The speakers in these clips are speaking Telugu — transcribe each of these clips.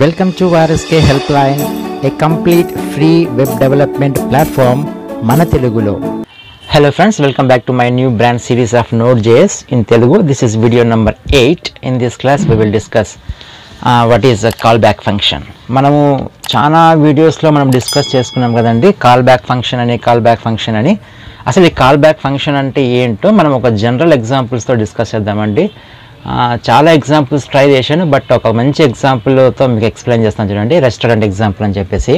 Welcome to RSK Helpline, a complete free web development platform మన తెలుగులో. Hello friends, welcome back to my new brand series of Node.js in Telugu. This is video number 8. In this class we will discuss what is a callback function. మనము చాలా వీడియోస్లో మనం డిస్కస్ చేసుకున్నాం కదండి callback function అని. అసలు ఈ callback function అంటే ఏంటో మనం ఒక జనరల్ ఎగ్జాంపుల్స్తో డిస్కస్ చేద్దామండి. చాలా ఎగ్జాంపుల్స్ ట్రై చేశాను, బట్ ఒక మంచి ఎగ్జాంపుల్తో మీకు ఎక్స్ప్లెయిన్ చేస్తాను చూడండి. రెస్టారెంట్ ఎగ్జాంపుల్ అని చెప్పేసి,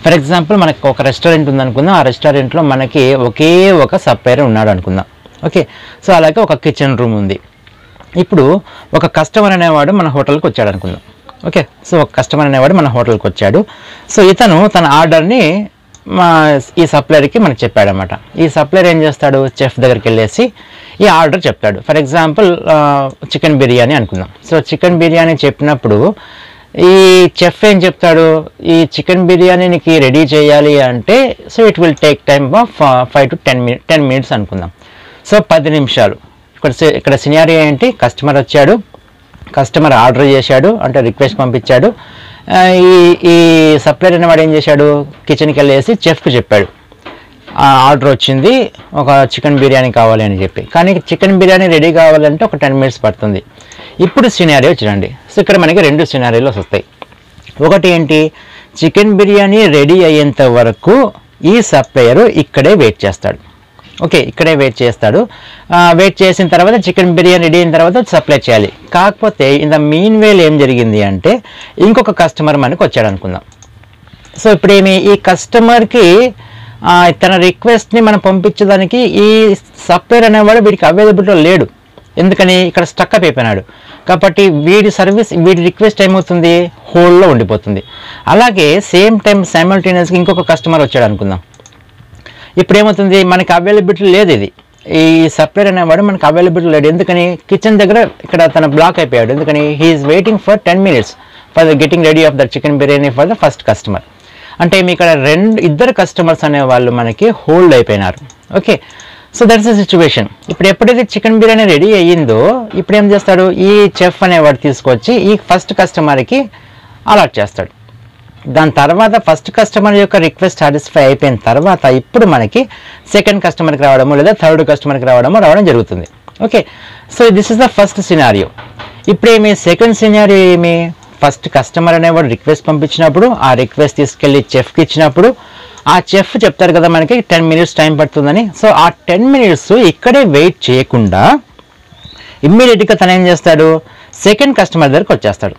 ఫర్ ఎగ్జాంపుల్ మనకు ఒక రెస్టారెంట్ ఉందనుకుందాం. ఆ రెస్టారెంట్లో మనకి ఒకే ఒక సప్లయర్ ఉన్నాడు అనుకుందాం. ఓకే, సో అలాగే ఒక కిచెన్ రూమ్ ఉంది. ఇప్పుడు ఒక కస్టమర్ అనేవాడు మన హోటల్కి వచ్చాడు అనుకుందాం. ఓకే, సో ఒక కస్టమర్ అనేవాడు మన హోటల్కి వచ్చాడు. సో ఇతను తన ఆర్డర్ని ఈ సప్లయర్కి మనకు చెప్పాడనమాట. ఈ సప్లయర్ ఏం చేస్తాడు, చెఫ్ దగ్గరికి వెళ్ళేసి ఈ ఆర్డర్ చెప్తాడు. ఫర్ ఎగ్జాంపుల్ చికెన్ బిర్యానీ అనుకుందాం. సో చికెన్ బిర్యానీ చెప్పినప్పుడు ఈ చెఫ్ ఏం చెప్తాడు, ఈ చికెన్ బిర్యానీ నీకు రెడీ చేయాలి అంటే so it will take time of 5 to 10 minutes అనుకుందాం. సో 10 నిమిషాలు. ఇక్కడ సినారియో ఏంటి, కస్టమర్ వచ్చాడు, కస్టమర్ ఆర్డర్ చేశాడు అంటే రిక్వెస్ట్ పంపించాడు. ఈ సప్లయర్ అనేవాడు ఏం చేశాడు, కిచెన్కి వెళ్ళేసి చెఫ్కి చెప్పాడు ఆర్డర్ వచ్చింది, ఒక చికెన్ బిర్యానీ కావాలి అని చెప్పి. కానీ చికెన్ బిర్యానీ రెడీ కావాలంటే ఒక 10 minutes పడుతుంది. ఇప్పుడు సినారియో చూడండి. సో ఇక్కడ మనకి 2 సినారియోలు వస్తాయి. ఒకటి ఏంటి, చికెన్ బిర్యానీ రెడీ అయ్యేంత వరకు ఈ సప్లయర్ ఇక్కడే వెయిట్ చేస్తాడు. ఓకే, ఇక్కడే వెయిట్ చేస్తాడు. వెయిట్ చేసిన తర్వాత చికెన్ బిర్యానీ రెడీ అయిన తర్వాత సప్లై చేయాలి. కాకపోతే ఇన్ ద మీన్ వేల్ ఏం జరిగింది అంటే ఇంకొక కస్టమర్ మనకు వచ్చాడు అనుకుందాం. సో ఇప్పుడు ఈ కస్టమర్కి తన రిక్వెస్ట్ని మనం పంపించడానికి ఈ సప్లయర్ అనేవాడు వీడికి అవైలబిలిటీలో లేడు. ఎందుకని, ఇక్కడ స్టక్ అప్ అయిపోయినాడు. కాబట్టి వీడి రిక్వెస్ట్ ఏమవుతుంది, హోల్డ్లో ఉండిపోతుంది. అలాగే సేమ్ టైం సైమల్టేనియస్గా ఇంకొక కస్టమర్ వచ్చాడు అనుకుందాం. ఇప్పుడు ఏమవుతుంది, మనకి అవైలబిలిటీ లేదు. ఈ సప్లయర్ అనేవాడు మనకు అవైలబిలిటీ లేడు. ఎందుకని, కిచెన్ దగ్గర ఇక్కడ తన బ్లాక్ అయిపోయాడు. ఎందుకని, he is waiting for 10 minutes for the getting ready of the chicken biryani for the first customer. అంటే మీ ఇక్కడ ఇద్దరు కస్టమర్స్ అనేవాళ్ళు మనకి హోల్డ్ అయిపోయినారు. Okay, so that's the situation. ఇప్పుడు ఎప్పుడైతే చికెన్ బిర్యానీ రెడీ అయ్యిందో ఇప్పుడు ఏం చేస్తాడు, ఈ చెఫ్ అనేవాడు తీసుకొచ్చి ఈ ఫస్ట్ కస్టమర్కి అలాట్ చేస్తాడు. దాని తర్వాత ఫస్ట్ కస్టమర్ యొక్క రిక్వెస్ట్ సాటిస్ఫై అయిపోయిన తర్వాత ఇప్పుడు మనకి సెకండ్ కస్టమర్కి రావడము లేదా థర్డ్ కస్టమర్కి రావడం జరుగుతుంది. Okay, so this is the first scenario. ఇప్పుడు సెకండ్ సినారియో ఫస్ట్ కస్టమర్ అనేవాడు రిక్వెస్ట్ పంపించినప్పుడు ఆ రిక్వెస్ట్ తీసుకెళ్ళి చెఫ్కి ఇచ్చినప్పుడు ఆ చెఫ్ చెప్తారు కదా మనకి 10 minutes టైం పడుతుందని. సో ఆ 10 minutes ఇక్కడే వెయిట్ చేయకుండా ఇమ్మీడియట్గా తను ఏం చేస్తాడు, సెకండ్ కస్టమర్ దగ్గరకు వచ్చేస్తాడు.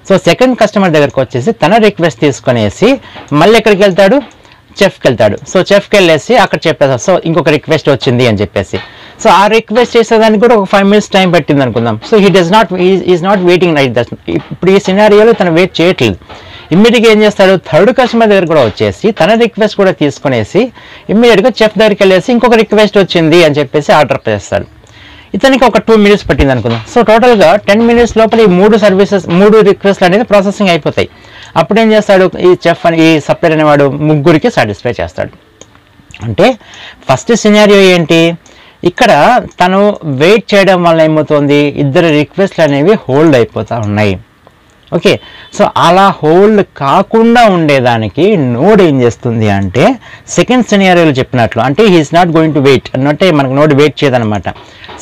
సో సెకండ్ కస్టమర్ దగ్గరకు వచ్చేసి తన రిక్వెస్ట్ తీసుకునేసి మళ్ళీ ఎక్కడికి వెళ్తాడు, చెఫ్కి వెళ్తాడు. సో చెఫ్కి వెళ్ళేసి అక్కడ చెప్పేస్తాడు, సో ఇంకొక రిక్వెస్ట్ వచ్చింది అని చెప్పేసి. సో ఆ రిక్వెస్ట్ చేసేదానికి కూడా ఒక 5 minutes టైం పట్టింది అనుకుందాం. So is not waiting like that. ఇప్పుడు ఈ సినారియోలో తను వెయిట్ చేయట్లేదు. ఇమ్మీడియట్గా ఏం చేస్తాడు, థర్డ్ కస్టమర్ దగ్గర కూడా వచ్చేసి తన రిక్వెస్ట్ కూడా తీసుకునేసి ఇమ్మీడియట్గా చెఫ్ దగ్గరికి వెళ్ళేసి ఇంకొక రిక్వెస్ట్ వచ్చింది అని చెప్పేసి ఆర్డర్ చేస్తాడు. ఇతనికి ఒక 2 minutes పట్టింది అనుకుందాం. సో టోటల్గా 10 minutes లోపల ఈ 3 రిక్వెస్ట్లు అనేది ప్రాసెసింగ్ అయిపోతాయి. అప్పుడు ఏం చేస్తాడు, ఈ సప్లయర్ అనేవాడు ముగ్గురికి సాటిస్ఫై చేస్తాడు. అంటే ఫస్ట్ సినారియో ఏంటి, ఇక్కడ తను వెయిట్ చేయడం వల్ల ఏమవుతుంది, ఇద్దరు రిక్వెస్ట్లు అనేవి హోల్డ్ అయిపోతూ ఉన్నాయి. ఓకే, సో అలా హోల్డ్ కాకుండా ఉండేదానికి నోడ్ ఏం చేస్తుంది అంటే సెకండ్ సినారియోలో చెప్పినట్లు, అంటే he is not going to wait అంటే మనకు నోడ్ వెయిట్ చేయదనమాట.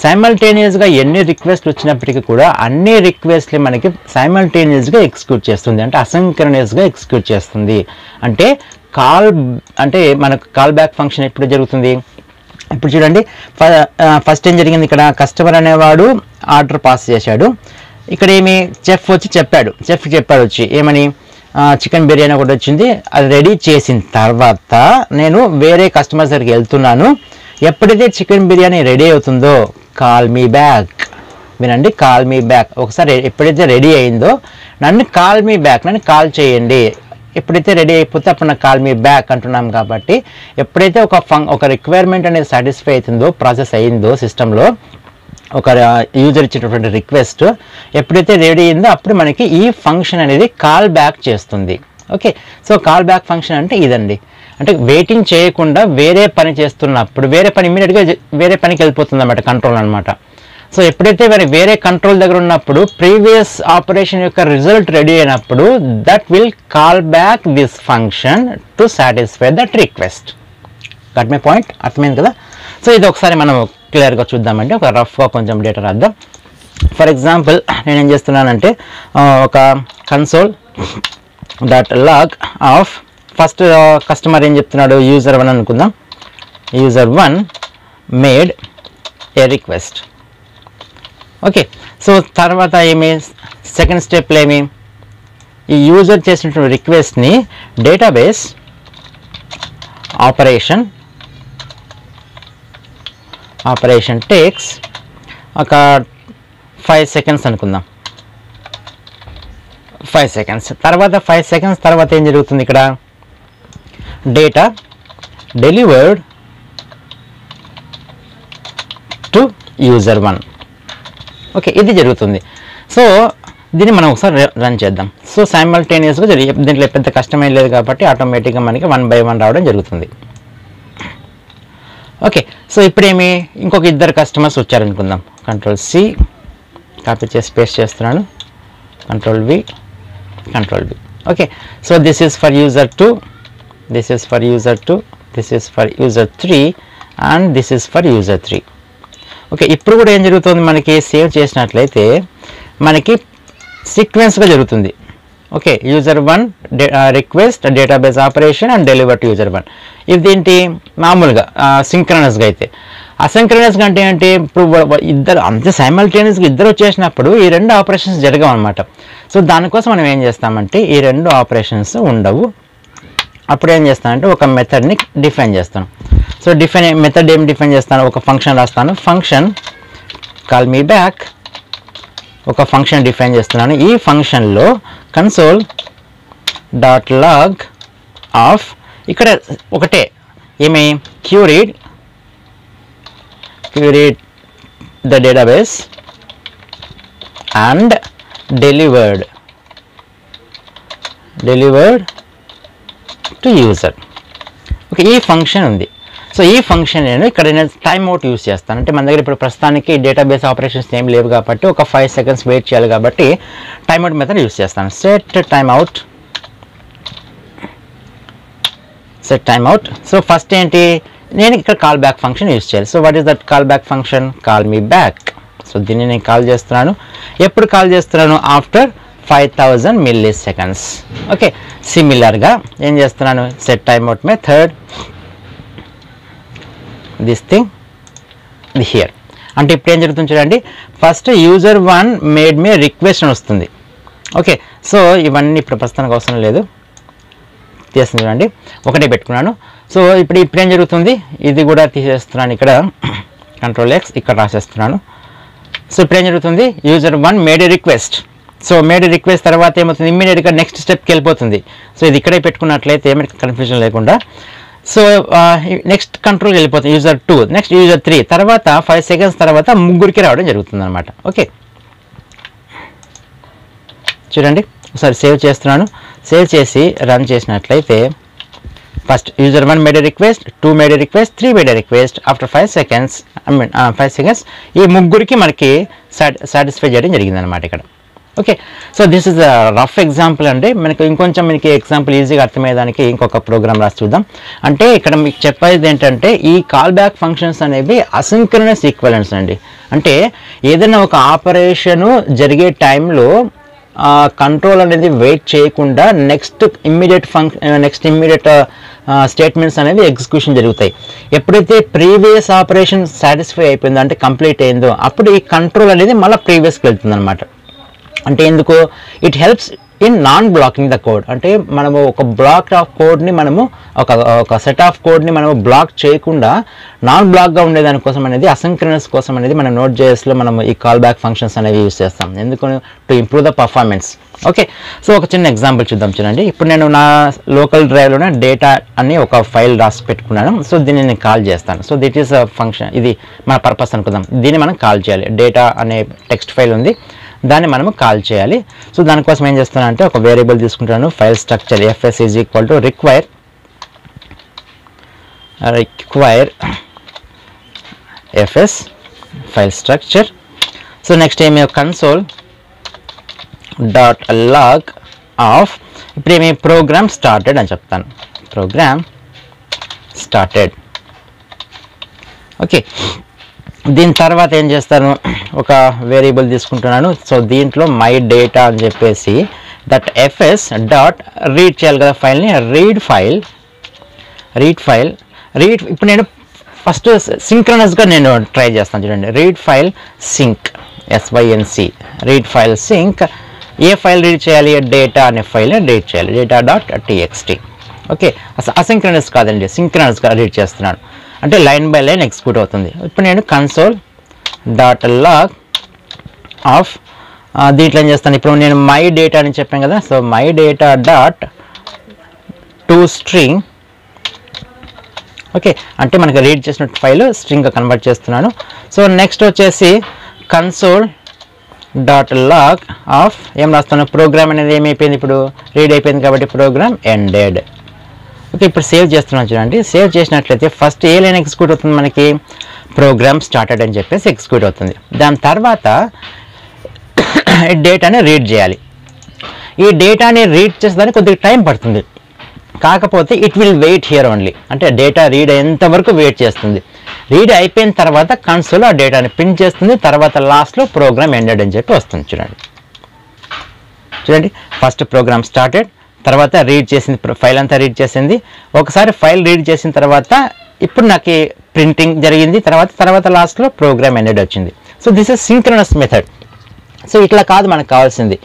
సైమల్టేనియస్గా ఎన్ని రిక్వెస్ట్లు వచ్చినప్పటికీ కూడా అన్ని రిక్వెస్ట్లు మనకి సైమల్టేనియస్గా ఎగ్జిక్యూట్ చేస్తుంది, అంటే అసింక్రనస్గా ఎగ్జిక్యూట్ చేస్తుంది. అంటే మనకు కాల్ బ్యాక్ ఫంక్షన్ ఎప్పుడు జరుగుతుంది, ఇప్పుడు చూడండి. ఫస్ట్ ఏం జరిగింది, ఇక్కడ కస్టమర్ అనేవాడు ఆర్డర్ పాస్ చేశాడు. ఇక్కడ చెఫ్ చెప్పాడు వచ్చి ఏమని, చికెన్ బిర్యానీ ఒకటి వచ్చింది, అది రెడీ చేసిన తర్వాత నేను వేరే కస్టమర్స్ దగ్గరికి వెళ్తున్నాను. ఎప్పుడైతే చికెన్ బిర్యానీ రెడీ అవుతుందో కాల్ మీ బ్యాక్, వినండి, కాల్ మీ బ్యాక్. ఒకసారి ఎప్పుడైతే రెడీ అయిందో నన్ను కాల్ చేయండి. ఎప్పుడైతే రెడీ అయిపోతే అప్పుడు నాకు కాల్ మీ బ్యాక్ అంటున్నాం. కాబట్టి ఎప్పుడైతే ఒక రిక్వైర్మెంట్ అనేది సాటిస్ఫై అవుతుందో, ప్రాసెస్ అయిందో సిస్టంలో, ఒక యూజర్ ఇచ్చేటటువంటి రిక్వెస్ట్ ఎప్పుడైతే రెడీ అయిందో అప్పుడు మనకి ఈ ఫంక్షన్ అనేది కాల్ బ్యాక్ చేస్తుంది. Okay, so call back function అంటే ఇదండి. అంటే వెయిటింగ్ చేయకుండా వేరే పని చేస్తున్నప్పుడు వేరే పని ఇమీడియట్గా వేరే పనికి వెళ్ళిపోతుంది అన్నమాట, కంట్రోల్ అనమాట. సో ఎప్పుడైతే మరి వేరే కంట్రోల్ దగ్గర ఉన్నప్పుడు ప్రీవియస్ ఆపరేషన్ యొక్క రిజల్ట్ రెడీ అయినప్పుడు that will call back this function to satisfy that request. Got my point, అర్థమైంది కదా. సో ఇది ఒకసారి మనం క్లియర్గా చూద్దామంటే ఒక రఫ్గా కొంచెం డేటా రాద్దాం. ఫర్ ఎగ్జాంపుల్ నేనేం చేస్తున్నానంటే ఒక console dot log of first customer ఏం చెప్తున్నాడు, యూజర్ 1 అనుకుందాం. User 1 made a request. Okay, so తర్వాత ఏమి సెకండ్ స్టెప్లో ఏమి ఈ యూజర్ చేసినటువంటి రిక్వెస్ట్ని డేటాబేస్ ఆపరేషన్ టేక్స్ ఒక 5 seconds అనుకుందాం. 5 seconds తర్వాత 5 seconds తర్వాత ఏం జరుగుతుంది, ఇక్కడ data delivered to user 1. Okay, ఇది జరుగుతుంది. సో దీన్ని మనం ఒకసారి రన్ చేద్దాం. సో సైమల్టేనియస్గా దీంట్లో పెద్ద కష్టమేం లేదు కాబట్టి ఆటోమేటిక్గా మనకి 1 by 1 రావడం జరుగుతుంది. ఓకే, సో ఇప్పుడేమి ఇంకొక 2 customers వచ్చారనుకుందాం. కంట్రోల్ సి కాపీ చేసి పేస్ట్ చేస్తున్నాను, control V. Okay, so this is for user 2, this is for user 2, this is for user 3 and this is for user 3. Okay, ఇప్పుడు కూడా ఏం జరుగుతుంది, మనకి సేవ్ చేసినట్లయితే మనకి సీక్వెన్స్గా జరుగుతుంది. Okay, user 1 request database operation and deliver to user 1. ఇదేంటి మామూలుగా సింక్రనస్గా. అయితే అసింక్రనస్గా అంటే ఏంటి, ఇప్పుడు ఇద్దరు అంతే సైమల్టేనియస్గా ఇద్దరు వచ్చేసినప్పుడు ఈ 2 ఆపరేషన్స్ జరగవు అనమాట. సో దానికోసం మనం ఏం చేస్తామంటే ఈ 2 ఆపరేషన్స్ ఉండవు. అప్పుడు ఏం చేస్తానంటే ఒక మెథడ్ని డిఫైన్ చేస్తాను. సో మెథడ్ ఏం డిఫైన్ చేస్తాను, ఒక ఫంక్షన్ రాస్తాను. ఫంక్షన్ కాల్ మీ బ్యాక్, ఒక ఫంక్షన్ డిఫైన్ చేస్తున్నాను. ఈ ఫంక్షన్లో కన్సోల్ డాట్ లాగ్ ఆఫ్ ఇక్కడ ఒకటే ఏమి queried the database and delivered to user. Okay, ఈ ఫంక్షన్ ఉంది. సో ఈ ఫంక్షన్ నేను ఇక్కడ నేను టైమ్ అవుట్ యూస్ చేస్తాను. అంటే మన దగ్గర ఇప్పుడు ప్రస్తుతానికి డేటాబేస్ ఆపరేషన్స్ ఏం లేవు కాబట్టి ఒక 5 seconds వెయిట్ చేయాలి కాబట్టి టైమ్ అవుట్ మెథడ్ యూస్ చేస్తాను. Set time out. So first ఏంటి, నేను ఇక్కడ కాల్ బ్యాక్ ఫంక్షన్ యూస్ చేయాలి. So what is that call back function, call me back. So దీన్ని నేను కాల్ చేస్తున్నాను. ఎప్పుడు కాల్ చేస్తున్నాను, ఆఫ్టర్ 5000 milliseconds. ఓకే, సిమిలర్గా ఏం చేస్తున్నాను, set time out method this thing here. అంటే ఇప్పుడు ఏం జరుగుతుంది చూడండి, first user 1 made me request అని వస్తుంది. ఓకే, సో ఇవన్నీ ఇప్పుడు ప్రస్తుతానికి అవసరం లేదు, తీసేస్తుంది చూడండి, ఒకటే పెట్టుకున్నాను. సో ఇప్పుడు ఏం జరుగుతుంది, ఇది కూడా తీసేస్తున్నాను, ఇక్కడ కంట్రోల్ X ఇక్కడ రాసేస్తున్నాను. సో ఇప్పుడు ఏం జరుగుతుంది, user 1 made a request. So made a request తర్వాత ఏమవుతుంది, ఇమ్మీడియట్గా నెక్స్ట్ స్టెప్కి వెళ్ళిపోతుంది. సో ఇది ఇక్కడే పెట్టుకున్నట్లయితే ఏమైనా కన్ఫ్యూజన్ లేకుండా. సో నెక్స్ట్ కంట్రోల్ వెళ్ళిపోతుంది, యూజర్ 2, నెక్స్ట్ యూజర్ 3, తర్వాత 5 seconds తర్వాత ముగ్గురికి రావడం జరుగుతుంది అనమాట. ఓకే, చూడండి ఒకసారి సేవ్ చేస్తున్నాను. సేవ్ చేసి రన్ చేసినట్లయితే first user 1 made a request, 2 made a request, 3 made a request. After 5 seconds ఈ ముగ్గురికి మనకి సాటిస్ఫై చేయడం జరిగింది అనమాట ఇక్కడ. Okay, so this is a rough example అండి. మనకి ఇంకొంచెం మనకి ఎగ్జాంపుల్ ఈజీగా అర్థమయ్యేదానికి ఇంకొక ప్రోగ్రామ్ రాసి చూద్దాం. అంటే ఇక్కడ మీకు చెప్పేది ఏంటంటే ఈ కాల్ బ్యాక్ ఫంక్షన్స్ అనేవి అసింక్రనస్ ఈక్వలెంట్స్ అండి. అంటే ఏదైనా ఒక ఆపరేషను జరిగే టైంలో కంట్రోల్ అనేది వెయిట్ చేయకుండా నెక్స్ట్ ఇమ్మీడియట్ స్టేట్మెంట్స్ అనేవి ఎగ్జిక్యూషన్ జరుగుతాయి. ఎప్పుడైతే ప్రీవియస్ ఆపరేషన్ సాటిస్ఫై అయిపోయిందో అంటే కంప్లీట్ అయిందో అప్పుడు ఈ కంట్రోల్ అనేది మళ్ళీ ప్రీవియస్కి వెళ్తుంది అనమాట. అంటే ఎందుకు, it helps in non blocking the code. అంటే మనము ఒక బ్లాక్ ఆఫ్ కోడ్ని మనము ఒక సెట్ ఆఫ్ కోడ్ని మనము బ్లాక్ చేయకుండా నాన్ బ్లాక్గా ఉండేదానికోసం అనేది అసింక్రనస్ కోసం అనేది మనం Node.jsలో మనము ఈ కాల్ బ్యాక్ ఫంక్షన్స్ అనేవి యూస్ చేస్తాం. ఎందుకు, to improve the performance. Okay, so ఒక చిన్న ఎగ్జాంపుల్ చూద్దాం. చూడండి, ఇప్పుడు నేను నా లోకల్ డ్రైవ్లోనే డేటా అని ఒక ఫైల్ రాసి పెట్టుకున్నాను. సో దీన్ని నేను కాల్ చేస్తాను. సో దిట్ ఈస్ అ ఫంక్షన్, ఇది మన పర్పస్ అనుకుందాం. దీన్ని మనం కాల్ చేయాలి. డేటా అనే టెక్స్ట్ ఫైల్ ఉంది, దాన్ని మనము కాల్ చేయాలి. సో దానికోసం ఏం చేస్తానంటే ఒక వేరియబుల్ తీసుకుంటాను, file structure fs is equal to require fs file structure. So next ఏమి కన్సోల్ డాట్ లాగ్ ఆఫ్, ఇప్పుడు ఏమి ప్రోగ్రామ్ స్టార్టెడ్ అని చెప్తాను, ప్రోగ్రామ్ స్టార్టెడ్. ఓకే, దీని తర్వాత ఏం చేస్తాను, ఒక వేరియబుల్ తీసుకుంటున్నాను. సో దీంట్లో మై డేటా అని చెప్పేసి దట్ fs డాట్ రీడ్ చేయాలి కదా ఫైల్ని, రీడ్ ఫైల్. ఇప్పుడు నేను ఫస్ట్ సింక్రనస్గా నేను ట్రై చేస్తాను చూడండి. Read file sync, sync, read file sync. ఏ ఫైల్ రీడ్ చేయాలి, డేటా అనే ఫైల్ని రీడ్ చేయాలి, data dot txt. Okay, asynchronous కాదండి, సింక్రనస్గా రీడ్ చేస్తున్నాను, అంటే లైన్ బై లైన్ ఎగ్జిక్యూట్ అవుతుంది. ఇప్పుడు నేను కన్సోల్ డాట్ లాగ్ ఆఫ్, దీంట్లో ఏం చేస్తాను, ఇప్పుడు నేను మై డేటా అని చెప్పాను కదా. So my data dot to string. Okay, అంటే మనకి రీడ్ చేసిన ఫైల్ స్ట్రింగ్గా కన్వర్ట్ చేస్తున్నాను. సో నెక్స్ట్ వచ్చేసి కన్సోల్ డాట్ లాగ్ ఆఫ్, ఏం రాస్తాను, ప్రోగ్రామ్ అనేది ఏమైపోయింది, ఇప్పుడు రీడ్ అయిపోయింది కాబట్టి ప్రోగ్రామ్ ఎండెడ్. ఓకే, ఇప్పుడు సేవ్ చేస్తున్నాను చూడండి. సేవ్ చేసినట్లయితే ఫస్ట్ ఏ లైన్ ఎగ్జిక్యూట్ అవుతుంది మనకి, ప్రోగ్రామ్ స్టార్టెడ్ అని చెప్పేసి ఎగ్జిక్యూట్ అవుతుంది. దాని తర్వాత డేటాని రీడ్ చేయాలి. ఈ డేటాని రీడ్ చేసేదానికి కొద్దిగా టైం పడుతుంది, కాకపోతే it will wait here only, అంటే డేటా రీడ్ అయ్యేంత వరకు వెయిట్ చేస్తుంది. రీడ్ అయిపోయిన తర్వాత కన్సోల్ ఆ డేటాని ప్రింట్ చేస్తుంది, తర్వాత లాస్ట్లో ప్రోగ్రామ్ ఎండెడ్ అని చెప్పి వస్తుంది చూడండి. ఫస్ట్ ప్రోగ్రామ్ స్టార్టెడ్, తర్వాత రీడ్ చేసింది, ఫైల్ అంతా రీడ్ చేసింది. ఒకసారి ఫైల్ రీడ్ చేసిన తర్వాత ఇప్పుడు నాకు ప్రింటింగ్ జరిగింది, తర్వాత లాస్ట్లో ప్రోగ్రామ్ ఎండెడ్ వచ్చింది. So this is synchronous method. So ఇట్లా కాదు మనకు కావాల్సింది,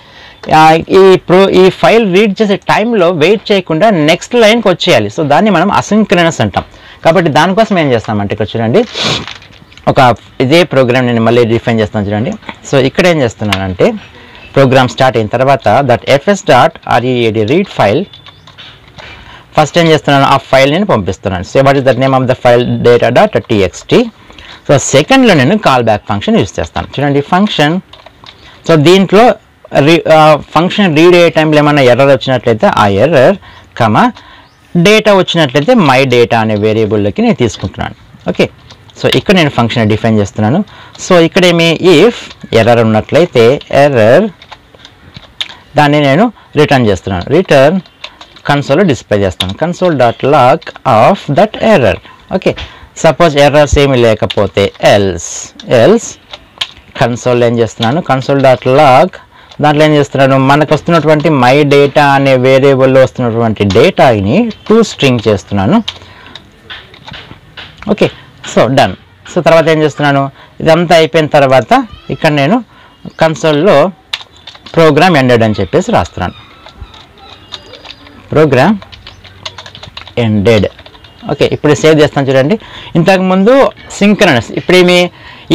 ఈ ఫైల్ రీడ్ చేసే టైంలో వెయిట్ చేయకుండా నెక్స్ట్ లైన్కి వచ్చేయాలి. సో దాన్ని మనం అసింక్రనస్ అంటాం. కాబట్టి దానికోసం ఏం చేస్తామంటే ఇక్కడ చూడండి, ఒక ఇదే ప్రోగ్రామ్ నేను మళ్ళీ డిఫైన్ చేస్తాను చూడండి. సో ఇక్కడ ఏం చేస్తున్నానంటే ప్రోగ్రామ్ స్టార్ట్ అయిన తర్వాత that fs dot read read file, first ఏం చేస్తున్నాను, ఆ ఫైల్ నేను పంపిస్తున్నాను. So what is that name of the file, data dot txt. So సెకండ్లో నేను కాల్ బ్యాక్ ఫంక్షన్ యూజ్ చేస్తాను చూడండి, ఫంక్షన్. సో దీంట్లో ఫంక్షన్ రీడ్ అయ్యే టైంలో ఏమైనా ఎర్రర్ వచ్చినట్లయితే ఆ ఎర్రర్ డేటా వచ్చినట్లయితే మై డేటా అనే వేరియబుల్లోకి నేను తీసుకుంటున్నాను. ఓకే, సో ఇక్కడ నేను ఫంక్షన్ డిఫైన్ చేస్తున్నాను. సో ఇక్కడేమి ఇఫ్ ఎర్రర్ ఉన్నట్లయితే ఎర్రర్ దాన్ని నేను రిటర్న్ చేస్తున్నాను, రిటర్న్ కన్సోల్లో డిస్ప్లే చేస్తాను, console dot log of that error. Okay, suppose errors ఏమి లేకపోతే ఎల్స్ కన్సోల్ ఏం చేస్తున్నాను, కన్సోల్ డాట్ లాగ్, దాంట్లో ఏం చేస్తున్నాను, మనకు వస్తున్నటువంటి మై డేటా అనే వేరియబుల్లో వస్తున్నటువంటి డేటాని టు స్ట్రింగ్ చేస్తున్నాను. Okay, so done. సో తర్వాత ఏం చేస్తున్నాను, ఇదంతా అయిపోయిన తర్వాత ఇక్కడ నేను కన్సోల్లో ప్రోగ్రామ్ ఎండెడ్ అని చెప్పేసి రాస్తున్నాను, ప్రోగ్రామ్ ఎండెడ్. ఓకే, ఇప్పుడు సేవ్ చేస్తాను చూడండి. ఇంతకుముందు సింక్రనస్, ఇప్పుడేమి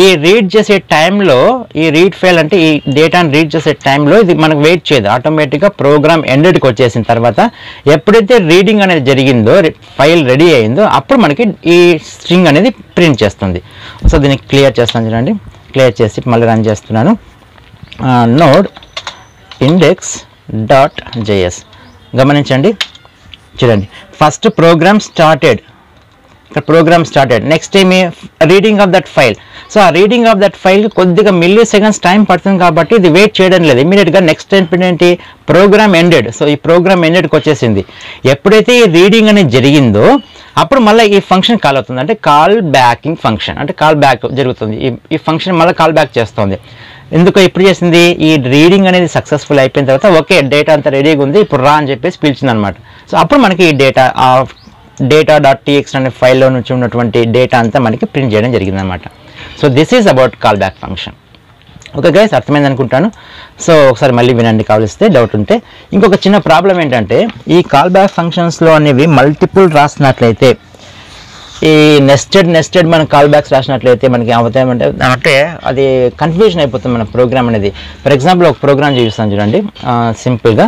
ఈ రీడ్ చేసే టైంలో, ఈ రీడ్ ఫైల్ అంటే ఈ డేటాను రీడ్ చేసే టైంలో ఇది మనకు వెయిట్ చేయదు, ఆటోమేటిక్గా ప్రోగ్రామ్ ఎండెడ్కి వచ్చేసిన తర్వాత ఎప్పుడైతే రీడింగ్ అనేది జరిగిందో, ఫైల్ రెడీ అయిందో అప్పుడు మనకి ఈ స్ట్రింగ్ అనేది ప్రింట్ చేస్తుంది. సో దీన్ని క్లియర్ చేస్తాను చూడండి. క్లియర్ చేసి మళ్ళీ రన్ చేస్తున్నాను. నోడ్ ఇండెక్స్ డాట్ జేఎస్ గమనించండి చూడండి. ఫస్ట్ ప్రోగ్రామ్ స్టార్టెడ్, ఇక్కడ ప్రోగ్రామ్ స్టార్టెడ్, నెక్స్ట్ ఏమి reading of that file. So ఆ రీడింగ్ ఆఫ్ దట్ ఫైల్ కొద్దిగా మిల్లీ సెకండ్స్ టైం పడుతుంది కాబట్టి ఇది వెయిట్ చేయడం లేదు, ఇమీడియట్గా నెక్స్ట్ ఏంటి ప్రోగ్రామ్ ఎండెడ్. సో ఈ ప్రోగ్రామ్ ఎండెడ్కి వచ్చేసింది. ఎప్పుడైతే ఈ రీడింగ్ అనేది జరిగిందో అప్పుడు మళ్ళీ ఈ ఫంక్షన్ కాల్ అవుతుంది, అంటే కాల్ బ్యాకింగ్ ఫంక్షన్, అంటే కాల్ బ్యాక్ జరుగుతుంది. ఈ ఫంక్షన్ మళ్ళీ కాల్ బ్యాక్ చేస్తుంది. ఎందుకు ఇప్పుడు చేసింది, ఈ రీడింగ్ అనేది సక్సెస్ఫుల్ అయిపోయిన తర్వాత ఓకే డేటా అంతా రెడీగా ఉంది ఇప్పుడు రా అని చెప్పేసి పిలిచింది అనమాట. సో అప్పుడు మనకి ఈ డేటా డాట్ txt అనే ఫైల్లో నుంచి ఉన్నటువంటి డేటా అంతా మనకి ప్రింట్ చేయడం జరిగింది అనమాట. So this is about call back function. Okay guys, అర్థమైంది అనుకుంటాను. సో ఒకసారి మళ్ళీ వినండి కావలిస్తే, డౌట్ ఉంటే. ఇంకొక చిన్న ప్రాబ్లం ఏంటంటే ఈ కాల్ బ్యాక్ ఫంక్షన్స్లో అనేవి మల్టిపుల్ రాసినట్లయితే, ఈ నెస్టెడ్ మన కాల్ బ్యాక్స్ రాసినట్లయితే మనకి అంటే అది కన్ఫ్యూజన్ అయిపోతుంది మన ప్రోగ్రామ్ అనేది. ఫర్ ఎగ్జాంపుల్ ఒక ప్రోగ్రామ్ చూపిస్తాను చూడండి, సింపుల్గా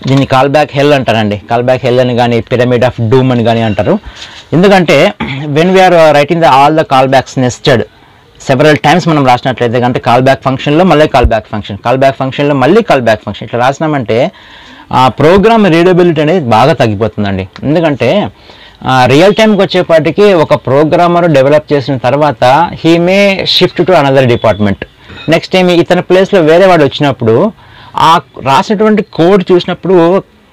దీన్ని కాల్ బ్యాక్ హెల్ అంటారండి. కాల్ బ్యాక్ హెల్ అని కానీ పిరమిడ్ ఆఫ్ డూమ్ అని కానీ అంటారు. ఎందుకంటే when we are writing all the callbacks nested several times మనం రాసినట్లయితే అంటే కాల్ బ్యాక్ ఫంక్షన్లో మళ్ళీ కాల్ బ్యాక్ ఫంక్షన్లో మళ్ళీ కాల్ బ్యాక్ ఫంక్షన్ ఇట్లా రాసినామంటే ఆ ప్రోగ్రామ్ రీడబిలిటీ అనేది బాగా తగ్గిపోతుందండి. ఎందుకంటే రియల్ టైంకి వచ్చేపాటికి ఒక ప్రోగ్రామర్ డెవలప్ చేసిన తర్వాత he may shift to another department. Next time ఇతని ప్లేస్లో వేరే వాడు వచ్చినప్పుడు ఆ రాసినటువంటి కోడ్ చూసినప్పుడు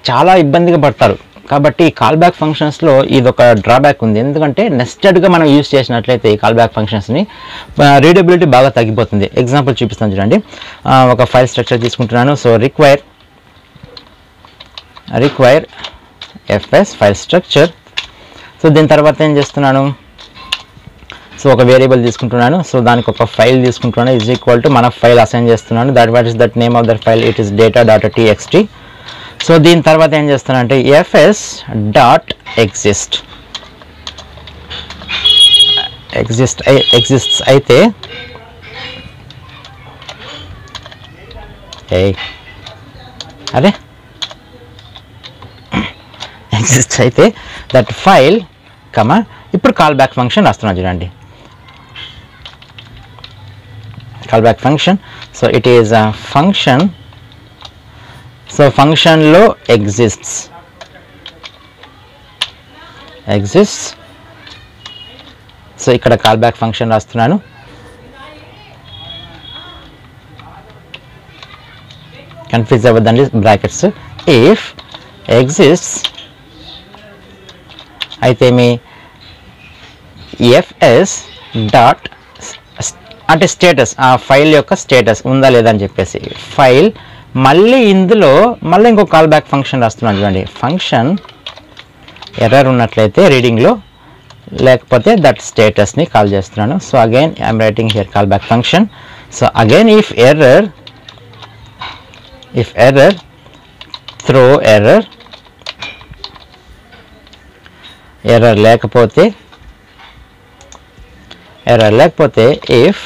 చాలా ఇబ్బందిగా పడతారు. కాబట్టి ఈ కాల్ బ్యాక్ ఫంక్షన్స్లో ఇది ఒక డ్రాబ్యాక్ ఉంది. ఎందుకంటే నెస్టెడ్గా మనం యూజ్ చేసినట్లయితే ఈ కాల్ బ్యాక్ ఫంక్షన్స్ని రీడబిలిటీ బాగా తగ్గిపోతుంది. ఎగ్జాంపుల్ చూపిస్తాను చూడండి. ఒక ఫైల్ స్ట్రక్చర్ తీసుకుంటున్నాను. So require FS file structure. So దీని తర్వాత ఏం చేస్తున్నాను, సో ఒక వేరియబుల్ తీసుకుంటున్నాను. సో దానికి ఒక ఫైల్ తీసుకుంటున్నాను ఈజ్ ఈక్వల్ టు మన ఫైల్ అసైన్ చేస్తున్నాను. What is that name of that file, it is data.txt. So దీని తర్వాత ఏం చేస్తున్నాను అంటే fs.exist ఎగ్జిస్ట్స్ అయితే ఎగ్జిస్ట్ అయితే దట్ ఫైల్ కమా ఇప్పుడు కాల్ బ్యాక్ ఫంక్షన్ రాస్తున్నాను చూడండి. Call back function, so it is a function. So ఫంక్షన్లో ఎగ్జిస్ట్స్ సో ఇక్కడ కాల్ బ్యాక్ ఫంక్షన్ రాస్తున్నాను. కన్ఫ్యూజ్ అవ్వద్దండి, బ్రాకెట్స్. ఇఫ్ ఎగ్జిస్ట్స్ అయితే మీ ఎఫ్ఎస్ డాట్ అంటే స్టేటస్, ఆ ఫైల్ యొక్క స్టేటస్ ఉందా లేదా అని చెప్పేసి ఫైల్, మళ్ళీ ఇందులో మళ్ళీ ఇంకో కాల్ బ్యాక్ ఫంక్షన్ రాస్తున్నాను చూడండి. ఫంక్షన్ ఎర్రర్ ఉన్నట్లయితే రీడింగ్లో, లేకపోతే దట్ స్టేటస్ని కాల్ చేస్తున్నాను. So again I'm writing here call back function. So again if error throw error లేకపోతే ఇఫ్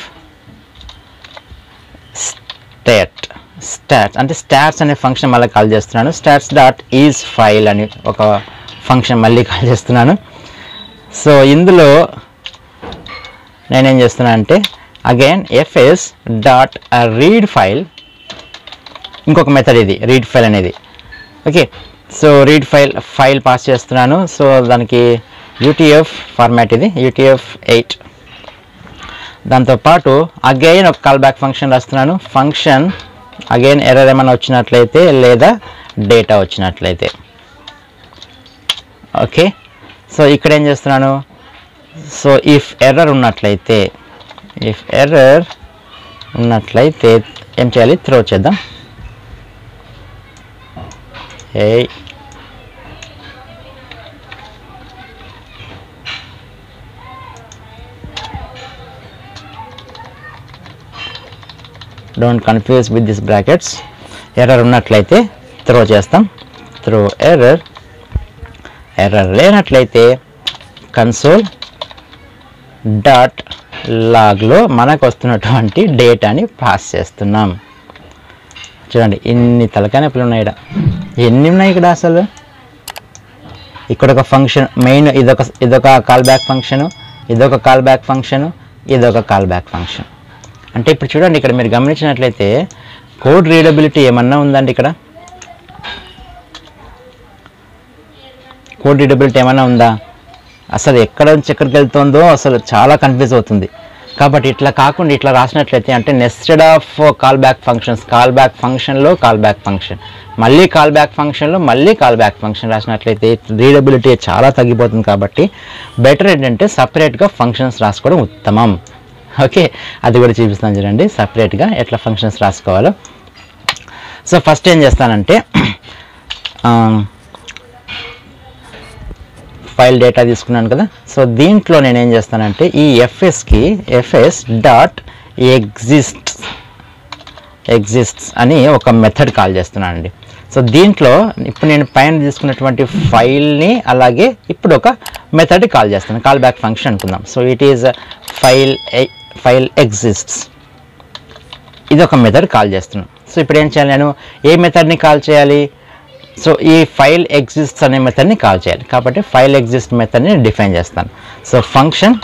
స్టాట్స్ అంటే స్టాట్స్ అనే ఫంక్షన్ మళ్ళీ కాల్ చేస్తున్నాను. స్టాట్స్ డాట్ ఈజ్ ఫైల్ అని ఒక ఫంక్షన్ మళ్ళీ కాల్ చేస్తున్నాను. సో ఇందులో నేనేం చేస్తున్నాను అంటే again FS dot read file, ఇంకొక మెథడ్ ఇది రీడ్ ఫైల్ అనేది. Okay, so read file pass చేస్తున్నాను. సో దానికి UTF ఫార్మాట్, ఇది UTF-8. దాంతోపాటు అగైన్ ఒక కాల్ బ్యాక్ ఫంక్షన్ రాస్తున్నాను. ఫంక్షన్ అగైన్ ఎర్రర్ ఏమైనా వచ్చినట్లయితే లేదా డేటా వచ్చినట్లయితే. ఓకే, సో ఇక్కడ ఏం చేస్తున్నాను, సో ఇఫ్ ఎర్రర్ ఉన్నట్లయితే ఏం చేయాలి, త్రో చేద్దాం. Don't confuse with this brackets. Error ఉన్నట్లయితే త్రో చేస్తాం. త్రో ఎర్రర్ లేనట్లయితే కన్సోల్ డాట్ లాగ్లో మనకు వస్తున్నటువంటి డేటాని పాస్ చేస్తున్నాం. చూడండి ఇన్ని తలకాయ నొప్పులు ఉన్నాయి. ఇక్కడ ఎన్ని ఉన్నాయి ఇక్కడ అసలు. ఇక్కడ ఒక ఫంక్షన్ మెయిన్, ఇదొక కాల్ బ్యాక్ ఫంక్షను, ఇదొక కాల్ బ్యాక్ ఫంక్షను, ఇదొక కాల్ బ్యాక్ ఫంక్షన్. అంటే ఇప్పుడు చూడండి ఇక్కడ మీరు గమనించినట్లయితే కోడ్ రీడబిలిటీ ఏమన్నా ఉందండి, ఇక్కడ కోడ్ రీడబిలిటీ ఏమన్నా ఉందా? అసలు ఎక్కడ నుంచి ఎక్కడికి వెళ్తుందో అసలు చాలా కన్ఫ్యూజ్ అవుతుంది. కాబట్టి ఇట్లా కాకుండా ఇట్లా రాసినట్లయితే అంటే nested of call back functions, call back ఫంక్షన్లో కాల్ బ్యాక్ ఫంక్షన్, మళ్ళీ కాల్ బ్యాక్ ఫంక్షన్లో మళ్ళీ కాల్ బ్యాక్ ఫంక్షన్ రాసినట్లయితే రీడబిలిటీ చాలా తగ్గిపోతుంది. కాబట్టి బెటర్ ఏంటంటే సపరేట్గా ఫంక్షన్స్ రాసుకోవడం ఉత్తమం. ఓకే, అది కూడా చూపిస్తాను చూడండి సపరేట్గా ఎట్లా ఫంక్షన్స్ రాసుకోవాలో. సో ఫస్ట్ ఏం చేస్తానంటే ఫైల్ డేటా తీసుకున్నాను కదా. సో దీంట్లో నేను ఏం చేస్తానంటే ఈ ఎఫ్ఎస్ డాట్ ఎగ్జిస్ట్స్ అని ఒక మెథడ్ కాల్ చేస్తున్నానండి. సో దీంట్లో ఇప్పుడు నేను పైన తీసుకున్నటువంటి ఫైల్ని అలాగే ఇప్పుడు ఒక మెథడ్ కాల్ చేస్తాను, కాల్ బ్యాక్ ఫంక్షన్ అనుకుందాం. So it is file exists, ఇది ఒక మెథడ్ కాల్ చేస్తున్నాను. సో ఇప్పుడు ఏం చేయాలి, నేను ఏ మెథడ్ని కాల్ చేయాలి, సో ఈ ఫైల్ ఎగ్జిస్ట్స్ అనే మెథడ్ని కాల్ చేయాలి. కాబట్టి ఫైల్ ఎగ్జిస్ట్ మెథడ్ని డిఫైన్ చేస్తాను. So function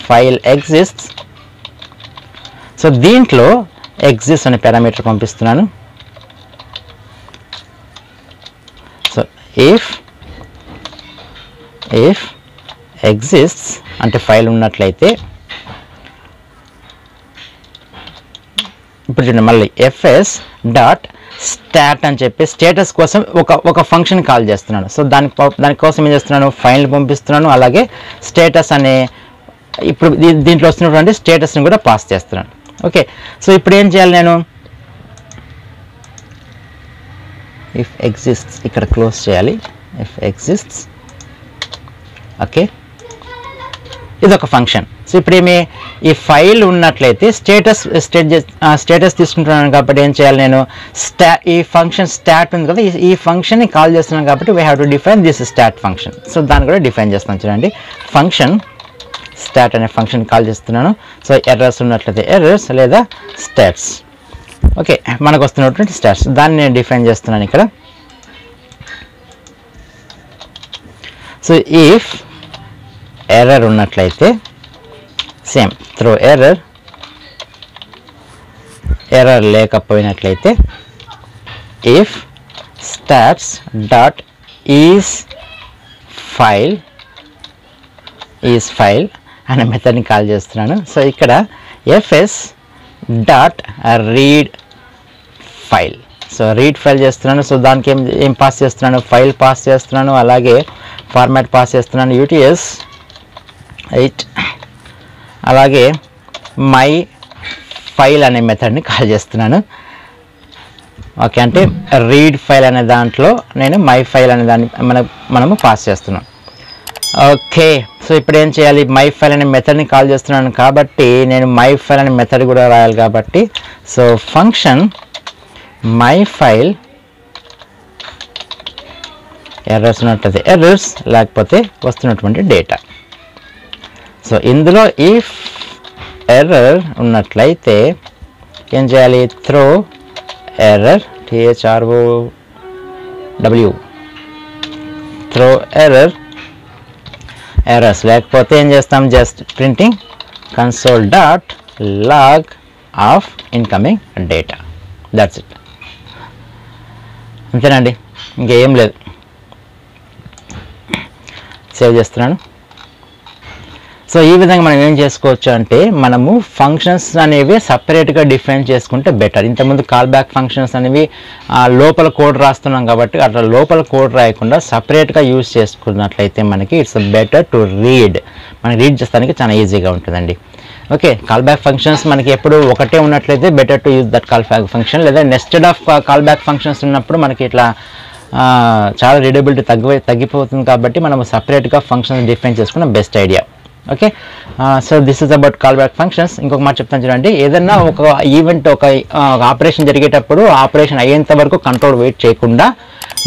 file exists, so దీంట్లో ఎగ్జిస్ట్ అనే పారామీటర్ పంపిస్తున్నాను. సో ఇఫ్ ఎగ్జిస్ట్స్ అంటే ఫైల్ ఉన్నట్లయితే ఇప్పుడు చూడండి మళ్ళీ ఎఫ్ఎస్ డాట్ స్టాట్ అని చెప్పి స్టేటస్ కోసం ఒక ఫంక్షన్ కాల్ చేస్తున్నాను. సో దానికోసం ఏం చేస్తున్నాను, ఫైల్ పంపిస్తున్నాను, అలాగే స్టేటస్ అనే ఇప్పుడు దీంట్లో వస్తున్నటువంటి స్టేటస్ని కూడా పాస్ చేస్తున్నాను. ఓకే, సో ఇప్పుడు ఏం చేయాలి, నేను ఇఫ్ ఎగ్జిస్ట్స్ ఇక్కడ క్లోజ్ చేయాలి. ఇఫ్ ఎగ్జిస్ట్స్, ఓకే, ఇది ఒక ఫంక్షన్. సో ఇప్పుడు ఈ ఫైల్ ఉన్నట్లయితే స్టేటస్ తీసుకుంటున్నాను కాబట్టి ఏం చేయాలి, నేను ఈ ఫంక్షన్ స్టాట్ ఉంది కదా, ఈ ఫంక్షన్ని కాల్ చేస్తున్నాను కాబట్టి we have to define this stat function. So దాన్ని కూడా డిఫైన్ చేస్తాను. చూడండి, ఫంక్షన్ స్టాట్ అనే ఫంక్షన్ కాల్ చేస్తున్నాను. సో ఎర్రర్స్ ఉన్నట్లయితే ఎర్రర్స్ లేదా స్టాట్స్. ఓకే, మనకు వస్తున్నటువంటి స్టాట్స్ దాన్ని నేను డిఫైన్ చేస్తున్నాను ఇక్కడ. సో ఇఫ్ ఎర్రర్ ఉన్నట్లయితే సేమ్ త్రో ఎర్రర్ లేకపోయినట్లయితే if stats dot is file అనే మెథడ్ని కాల్ చేస్తున్నాను. సో ఇక్కడ FS dot read file. So read file చేస్తున్నాను. సో దానికి ఏం పాస్ చేస్తున్నాను, ఫైల్ పాస్ చేస్తున్నాను, అలాగే ఫార్మాట్ పాస్ చేస్తున్నాను, యూటీఎస్ 8, అలాగే మై ఫైల్ అనే మెథడ్ని కాల్ చేస్తున్నాను. ఓకే, అంటే రీడ్ ఫైల్ అనే దాంట్లో నేను మై ఫైల్ అనే దాన్ని మనము పాస్ చేస్తున్నాం. ఓకే, సో ఇప్పుడు ఏం చేయాలి, మై ఫైల్ అనే మెథడ్ని కాల్ చేస్తున్నాను కాబట్టి నేను మై ఫైల్ అనే మెథడ్ కూడా రాయాలి కాబట్టి so function my file errors ఉన్నట్లయితే ఎర్రర్స్, లేకపోతే వస్తున్నటువంటి డేటా. సో ఇందులో ఇఫ్ ఎర్రర్ ఉన్నట్లయితే ఏం చేయాలి, throw error THROW throw errors, లేకపోతే ఏం చేస్తాం, just printing console dot log of incoming data. That's it, అంతేనండి, ఇంకేం లేదు. సేవ్ చేస్తున్నాను. సో ఈ విధంగా మనం ఏం చేసుకోవచ్చు అంటే మనము ఫంక్షన్స్ అనేవి సపరేట్గా డిఫైన్ చేసుకుంటే బెటర్. ఇంతకుముందు కాల్ బ్యాక్ ఫంక్షన్స్ అనేవి లోపల కోడ్ రాస్తున్నాం కాబట్టి అట్లా లోపల కోడ్ రాయకుండా సపరేట్గా యూజ్ చేసుకున్నట్లయితే మనకి ఇట్స్ బెటర్ టు రీడ్, మనకి రీడ్ చేస్తానికి చాలా ఈజీగా ఉంటుందండి. ఓకే, కాల్ బ్యాక్ ఫంక్షన్స్ మనకి ఎప్పుడు ఒకటే ఉన్నట్లయితే better to use that call back function, లేదా nested of call back functions ఉన్నప్పుడు మనకి ఇట్లా చాలా రీడబిలిటీ తగ్గిపోతుంది కాబట్టి మనం సపరేట్గా ఫంక్షన్స్ డిఫైన్ చేసుకున్న best idea. Okay, so this is about call back functions. ఇంకొక మాట చెప్తాను చూడండి, ఏదన్నా ఒక ఈవెంట్ ఒక ఆపరేషన్ జరిగేటప్పుడు ఆపరేషన్ అయ్యేంత వరకు కంట్రోల్ వెయిట్ చేయకుండా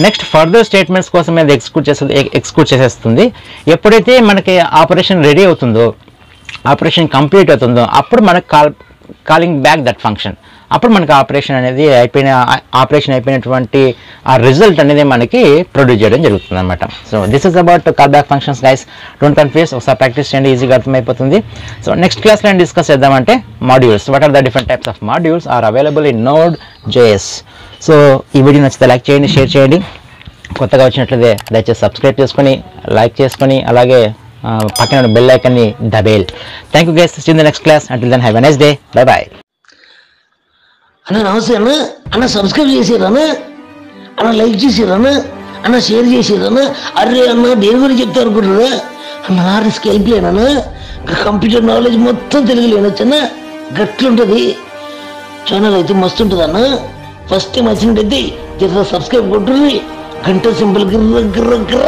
నెక్స్ట్ ఫర్దర్ స్టేట్మెంట్స్ కోసం అది ఎగ్జిక్యూట్ చేసేస్తుంది. ఎప్పుడైతే మనకి ఆపరేషన్ రెడీ అవుతుందో, ఆపరేషన్ కంప్లీట్ అవుతుందో అప్పుడు మనకు కాలింగ్ బ్యాక్ దట్ ఫంక్షన్, అప్పుడు మనకి ఆపరేషన్ అయిపోయినటువంటి ఆ రిజల్ట్ అనేది మనకి ప్రొడ్యూస్ చేయడం జరుగుతుంది అనమాట. So this is about call back functions guys, don't confuse, ఒకసారి ప్రాక్టీస్ చేయండి, ఈజీగా అర్థమైపోతుంది. సో నెక్స్ట్ క్లాస్లో నేను డిస్కస్ చేద్దామంటే modules, what are the different types of modules are available in Node.js. So ఈ వీడియో నచ్చితే లైక్ చేయండి, షేర్ చేయండి, కొత్తగా వచ్చినట్లయితే దయచేసి సబ్స్క్రైబ్ చేసుకొని లైక్ చేసుకొని అలాగే పక్కన బెల్ ఐకాన్ని దబేల్. Thank you guys, see you in the next class. Until then have a nice day, bye bye. అన్న నమస్తే అన్న, అన్న సబ్స్క్రైబ్ చేసిరన్న, అన్న లైక్ చేసిరన్న, అన్న షేర్ చేసిరన్న. అర్రే అన్న దేని గురించి చెప్తా అనుకుంటున్నా అన్న, రిస్క్ వెళ్ళిపోయానన్న, కంప్యూటర్ నాలెడ్జ్ మొత్తం తెలుగులో వినొచ్చన్న, గట్లుంటుంది ఛానల్ అయితే మస్తు ఉంటుంది అన్న. ఫస్ట్ టైం వచ్చినట్టయితే సబ్స్క్రైబ్ కొట్టుర్రి, గంట సింపుల్ గిర్ర గిర్ర గిర్ర.